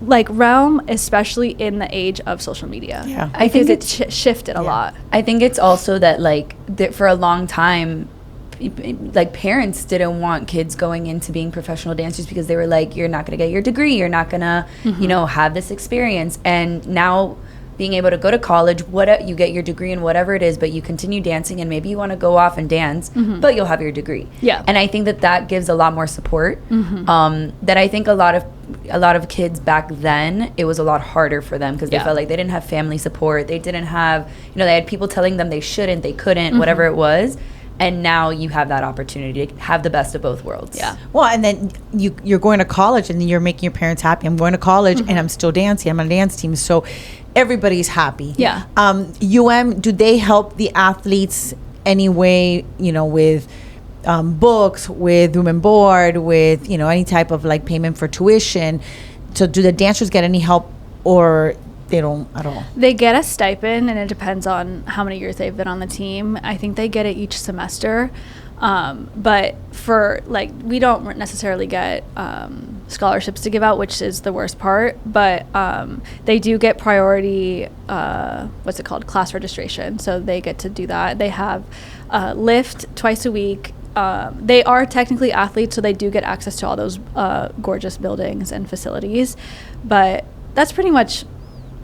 like realm, especially in the age of social media. Yeah, I think it shifted a lot. I think it's also that like for a long time, like, parents didn't want kids going into being professional dancers because they were like, you're not going to get your degree, you're not going to, you know, have this experience. And now being able to go to college, you get your degree in whatever it is, but you continue dancing, and maybe you want to go off and dance, but you'll have your degree. Yeah. And I think that gives a lot more support. That I think a lot of kids back then, it was a lot harder for them because they felt like they didn't have family support. They didn't have, they had people telling them they shouldn't, they couldn't, whatever it was. And now you have that opportunity to have the best of both worlds. Yeah. Well, and then you're going to college, and then you're making your parents happy. I'm going to college, and I'm still dancing. I'm on a dance team. So everybody's happy. Yeah. Do they help the athletes anyway, with books, with room and board, with, any type of like payment for tuition? So do the dancers get any help, or they don't at all? They get a stipend, and it depends on how many years they've been on the team. I think they get it each semester. But for like, we don't necessarily get scholarships to give out, which is the worst part. But they do get priority, class registration. So they get to do that. They have lift twice a week. They are technically athletes, so they do get access to all those gorgeous buildings and facilities. But that's pretty much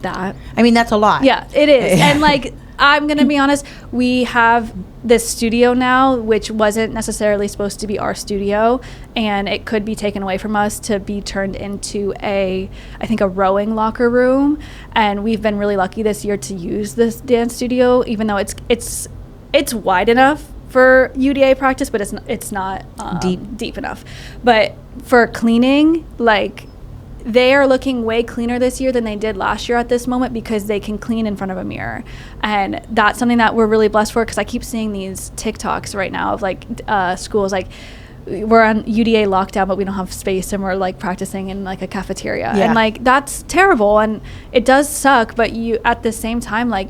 that. I mean, that's a lot. Yeah, it is. And like, I'm going to be honest, we have this studio now, which wasn't necessarily supposed to be our studio, and it could be taken away from us to be turned into I think a rowing locker room. And we've been really lucky this year to use this dance studio, even though it's wide enough for UDA practice, but it's not deep enough. But for cleaning, like, they are looking way cleaner this year than they did last year at this moment, because they can clean in front of a mirror. And that's something that we're really blessed for, because I keep seeing these TikToks right now of like schools like, we're on UDA lockdown, but we don't have space, and we're like practicing in like a cafeteria. And like, that's terrible, and it does suck, but you at the same time, like,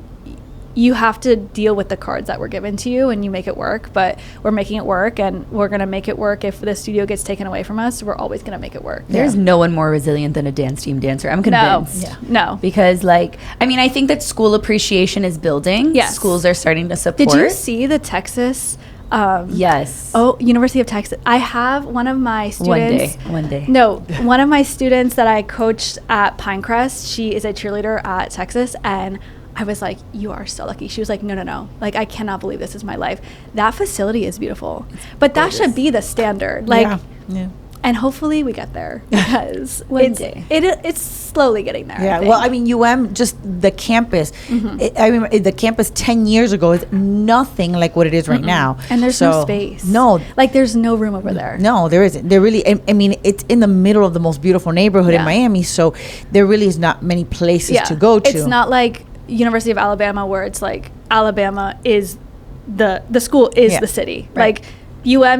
you have to deal with the cards that were given to you, and you make it work. But we're making it work, and we're going to make it work. If the studio gets taken away from us, we're always going to make it work. There's no one more resilient than a dance team dancer. I'm convinced. No. Because like, I mean, I think that school appreciation is building. Yes. Schools are starting to support. Did you see the Texas? Yes. Oh, University of Texas. I have one of my students. One day. No, one of my students that I coached at Pinecrest, she is a cheerleader at Texas, and I was like, you are so lucky. She was like, no. Like, I cannot believe this is my life. That facility is beautiful. But that should be the standard. Like, yeah. And hopefully we get there, because it's slowly getting there. Yeah, well, I mean, just the campus. I remember the campus 10 years ago is nothing like what it is right now. And there's no space. No. Like, there's no room over there. No, there isn't. There really, I mean, it's in the middle of the most beautiful neighborhood in Miami, so there really is not many places to go to. It's not like University of Alabama, where it's like Alabama is the school is the city. Right. Like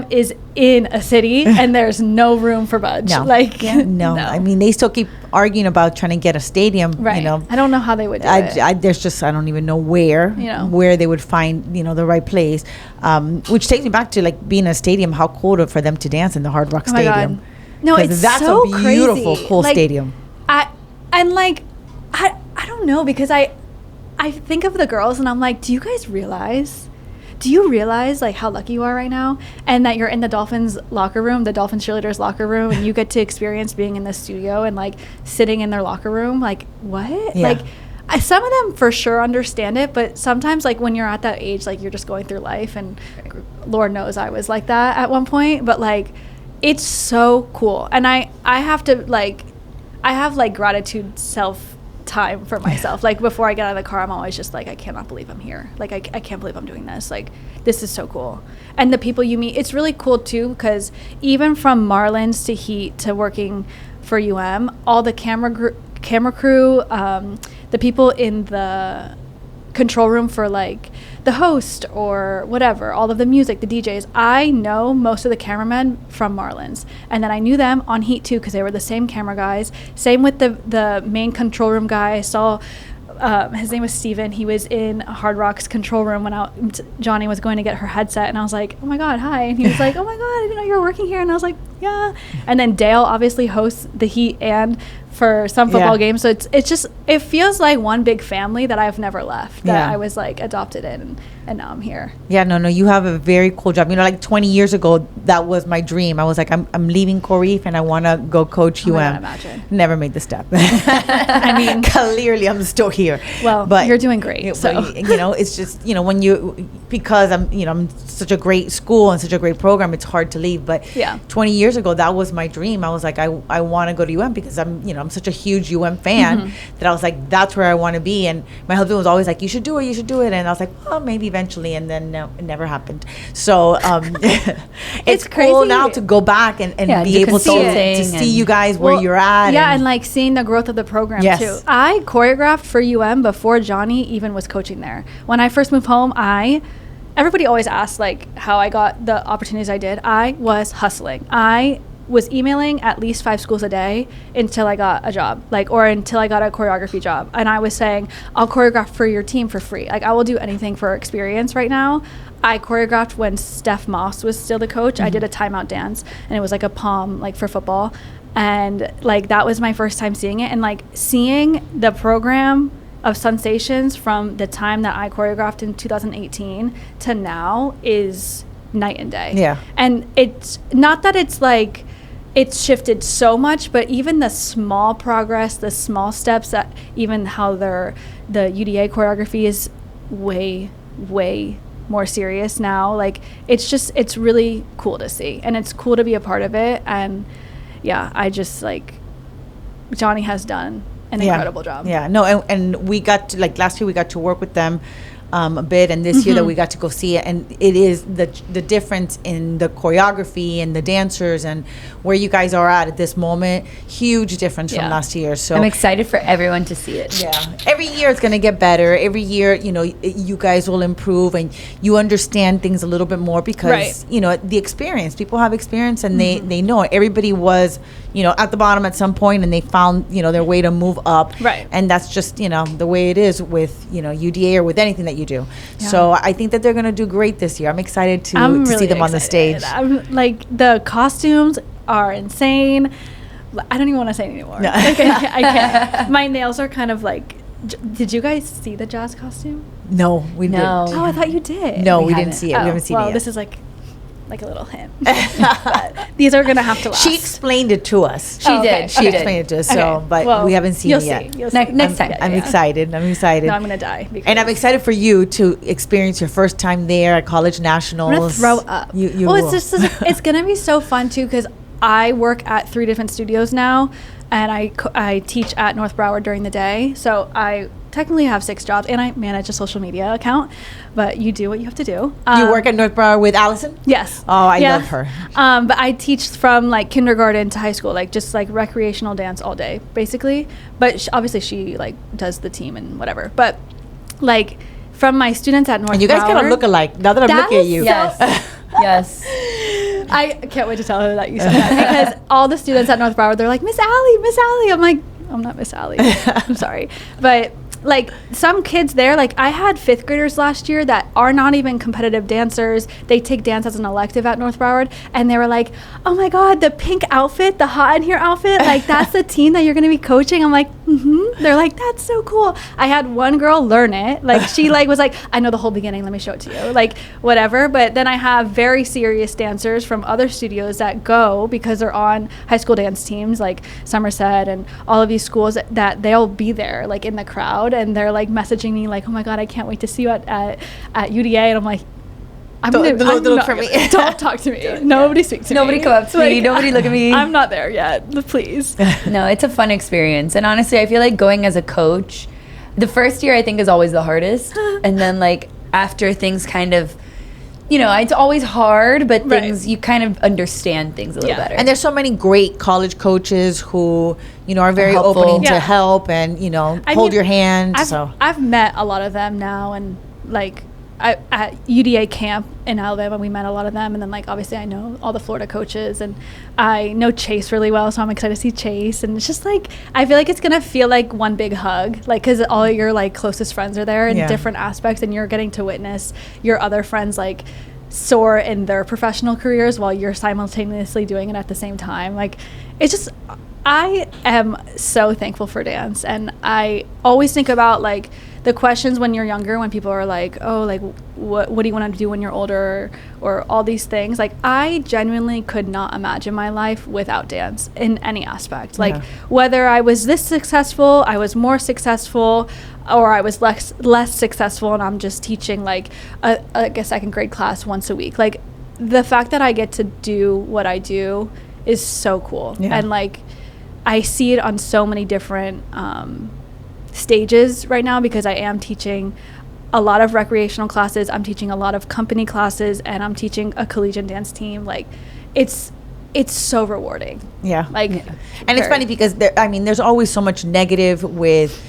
is in a city and there's no room for budge. No. Like no. I mean, they still keep arguing about trying to get a stadium. Right. You know, I don't know how they would do it. I don't even know where they would find the right place. Which takes me back to like being in a stadium. How cool for them to dance in the Hard Rock Stadium. God. No, it's that's so a beautiful, crazy. cool like, stadium. I don't know, because I think of the girls and I'm like, do you realize like how lucky you are right now, and that you're in the Dolphins locker room, the Dolphins cheerleaders locker room, and you get to experience being in the studio and like sitting in their locker room? Like, what? Yeah. Like, some of them for sure understand it, but sometimes like when you're at that age, like you're just going through life, and Lord knows I was like that at one point, but like it's so cool. And I have to like, I have like gratitude self time for myself. Like before I get out of the car, I'm always just like, I cannot believe I'm here. Like I can't believe I'm doing this. Like this is so cool. And the people you meet, it's really cool too, because even from Marlins to Heat to working for all the camera crew, the people in the control room for like the host or whatever, all of the music, the DJs, I know most of the cameramen from Marlins, and then I knew them on Heat too, because they were the same camera guys. Same with the main control room guy. I saw his name was Steven. He was in Hard Rock's control room when Johnny was going to get her headset, and I was like, oh my God, hi. And he was like, oh my God, I didn't know you were working here. And I was like, yeah. And then Dale obviously hosts the Heat and for some football games. So it's just, it feels like one big family that I've never left, that I was like adopted in, and now I'm here. Yeah, no, you have a very cool job. Like 20 years ago, that was my dream. I was like, I'm leaving Correaf and I want to go coach UM. God, imagine. Never made the step. I mean, clearly I'm still here. Well, but you're doing great. So it's just, when because I'm such a great school and such a great program, it's hard to leave. But 20 years ago, that was my dream. I was like, I want to go to UM because I'm such a huge UM fan that I was like, that's where I want to be. And my husband was always like, you should do it. And I was like, well, maybe eventually. And then no, it never happened. So it's crazy cool now to go back and be able to see you guys where you're at. Yeah, and like seeing the growth of the program too. I choreographed for UM before Johnny even was coaching there. When I first moved home, everybody always asks like how I got the opportunities I did. I was hustling. I was emailing at least 5 schools a day until I got a job, or until I got a choreography job. And I was saying, I'll choreograph for your team for free. Like, I will do anything for experience right now. I choreographed when Steph Moss was still the coach. I did a timeout dance, and it was like a pom, like for football. And like, that was my first time seeing it. And like seeing the program of Sunsations from the time that I choreographed in 2018 to now is night and day. Yeah. And it's not that it's like, it's shifted so much, but even the small progress, the small steps, that even how the UDA choreography is way, way more serious now. Like, it's really cool to see, and it's cool to be a part of it. And yeah, I just like, Johnny has done an incredible job. Yeah, no, and we got to, like, last year we got to work with them a bit, and this year that we got to go see it, and it is the difference in the choreography and the dancers and where you guys are at this moment, huge difference from last year. So I'm excited for everyone to see it. Yeah, every year it's going to get better. Every year, you guys will improve and you understand things a little bit more because the experience, people have experience, and they know it. Everybody was at the bottom at some point, and they found their way to move up, right? And that's just the way it is with UDA or with anything that you do. Yeah. So I think that they're going to do great this year. I'm excited to really see them on the stage. I'm like, the costumes are insane. I don't even want to say anymore. No. I can't. My nails are kind of like, did you guys see the jazz costume? No, we didn't. Oh, I thought you did. No, we didn't see it. We haven't seen it yet. Well, this is like a little hint. But these are going to have to last. She explained it to us. She did. She explained it to us. So, but we haven't seen it yet. Next time. I'm excited. I'm excited. No, I'm going to die. And I'm excited for you to experience your first time there at College Nationals. I'm going to throw up. It's going to be so fun too, because I work at 3 different studios now, and I teach at North Broward during the day. So I technically have 6 jobs, and I manage a social media account, but you do what you have to do. You work at North Broward with Allison? Yes. Oh, I love her. But I teach from like kindergarten to high school, like just like recreational dance all day, basically. But obviously she like does the team and whatever. But like from my students at North And you guys Broward, kind of look alike now that I'm looking at you. Yes. Yes. I can't wait to tell her that you said that because all the students at North Broward, they're like, Miss Allie. I'm like, I'm not Miss Allie. I'm sorry. But like some kids there, like I had 5th graders last year that are not even competitive dancers. They take dance as an elective at North Broward, and they were like, oh my God, the pink outfit, the hot in here outfit, like that's the team that you're going to be coaching. I'm like, They're like, that's so cool. I had one girl learn it. Like she like was like, I know the whole beginning, let me show it to you. Like whatever. But then I have very serious dancers from other studios that go because they're on high school dance teams like Somerset and all of these schools that they'll be there like in the crowd, and they're like messaging me like, oh my God, I can't wait to see you at UDA. And I'm like, don't look for me. Don't talk to me. Nobody speak to me. Nobody come up to me. Nobody look at me. I'm not there yet. Please. No, it's a fun experience. And honestly, I feel like going as a coach, the first year I think is always the hardest. And then like after things kind of, it's always hard, but things, you kind of understand things a little better. And there's so many great college coaches who, are very helpful. opening to help and, hold your hand. I've met a lot of them now, and like at UDA camp in Alabama, we met a lot of them, and then like obviously I know all the Florida coaches, and I know Chase really well, so I'm excited to see Chase. And it's just like I feel like it's gonna feel like one big hug, like because all your like closest friends are there in different aspects, and you're getting to witness your other friends like soar in their professional careers while you're simultaneously doing it at the same time. Like it's just, I am so thankful for dance, and I always think about like the questions when you're younger, when people are like, oh, like what do you want to do when you're older, or all these things. Like I genuinely could not imagine my life without dance in any aspect. Like whether I was this successful, I was more successful, or I was less successful and I'm just teaching like a 2nd grade class once a week. Like the fact that I get to do what I do is so cool. And like I see it on so many different stages right now, because I am teaching a lot of recreational classes, I'm teaching a lot of company classes, and I'm teaching a collegiate dance team. Like it's so rewarding. And it's funny because there's always so much negative with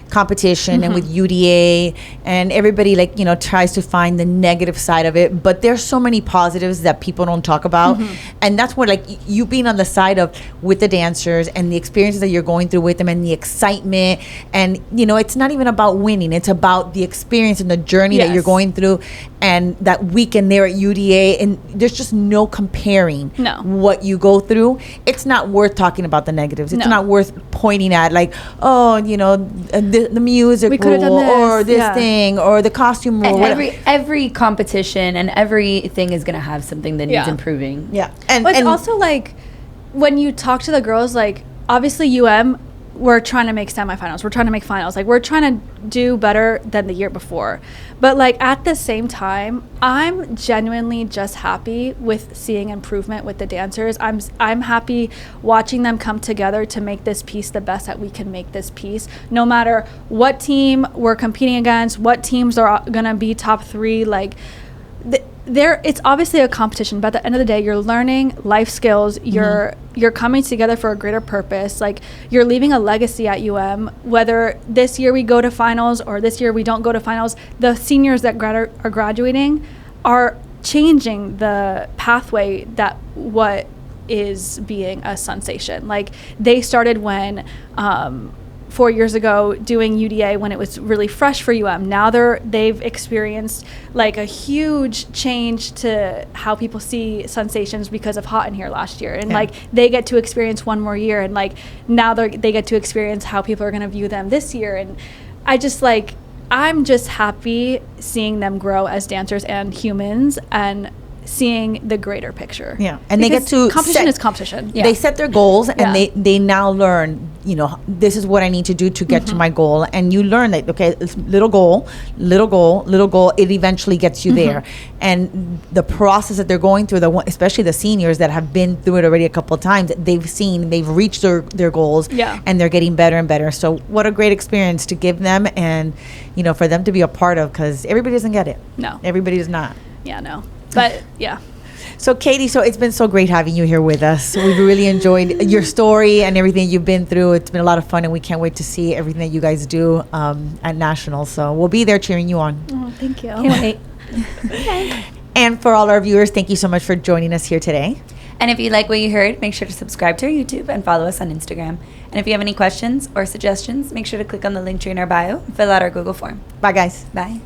competition and with UDA, and everybody tries to find the negative side of it, but there's so many positives that people don't talk about. And that's where like you being on the side of with the dancers and the experiences that you're going through with them and the excitement, and it's not even about winning, it's about the experience and the journey that you're going through, and that weekend there at UDA, and there's just no comparing what you go through. It's not worth talking about the negatives. It's not worth pointing at like, oh, the music rule or this thing or the costume rule. Every competition and everything is going to have something that needs improving. And it's also like when you talk to the girls, like obviously we're trying to make semifinals, we're trying to make finals, like we're trying to do better than the year before. But like at the same time, I'm genuinely just happy with seeing improvement with the dancers. I'm happy watching them come together to make this piece the best that we can make this piece, no matter what team we're competing against, what teams are gonna be top 3. Like it's obviously a competition, but at the end of the day, you're learning life skills. You're coming together for a greater purpose. Like you're leaving a legacy at whether this year we go to finals or this year we don't go to finals. The seniors that are graduating are changing the pathway that what is being a Sunsation. Like they started when 4 years ago doing UDA when it was really fresh for Now they've experienced like a huge change to how people see Sunsations because of Hot in Here last year, and like they get to experience one more year, and like now they get to experience how people are going to view them this year. And I'm just happy seeing them grow as dancers and humans, and seeing the greater picture. And they get to competition is competition. They set their goals, and they now learn, this is what I need to do to get to my goal. And you learn that, okay, it's little goal, it eventually gets you there. And the process that they're going through, especially the seniors that have been through it already a couple of times, they've reached their goals, and they're getting better and better. So what a great experience to give them, and for them to be a part of, because everybody doesn't get it. No, everybody does not. But So Katie, it's been so great having you here with us. We've really enjoyed your story and everything you've been through. It's been a lot of fun, and we can't wait to see everything that you guys do at Nationals. So we'll be there cheering you on. Oh, thank you. Can't wait. Okay. And for all our viewers, thank you so much for joining us here today. And if you like what you heard, make sure to subscribe to our YouTube and follow us on Instagram. And if you have any questions or suggestions, make sure to click on the link tree in our bio and fill out our Google form. Bye, guys. Bye.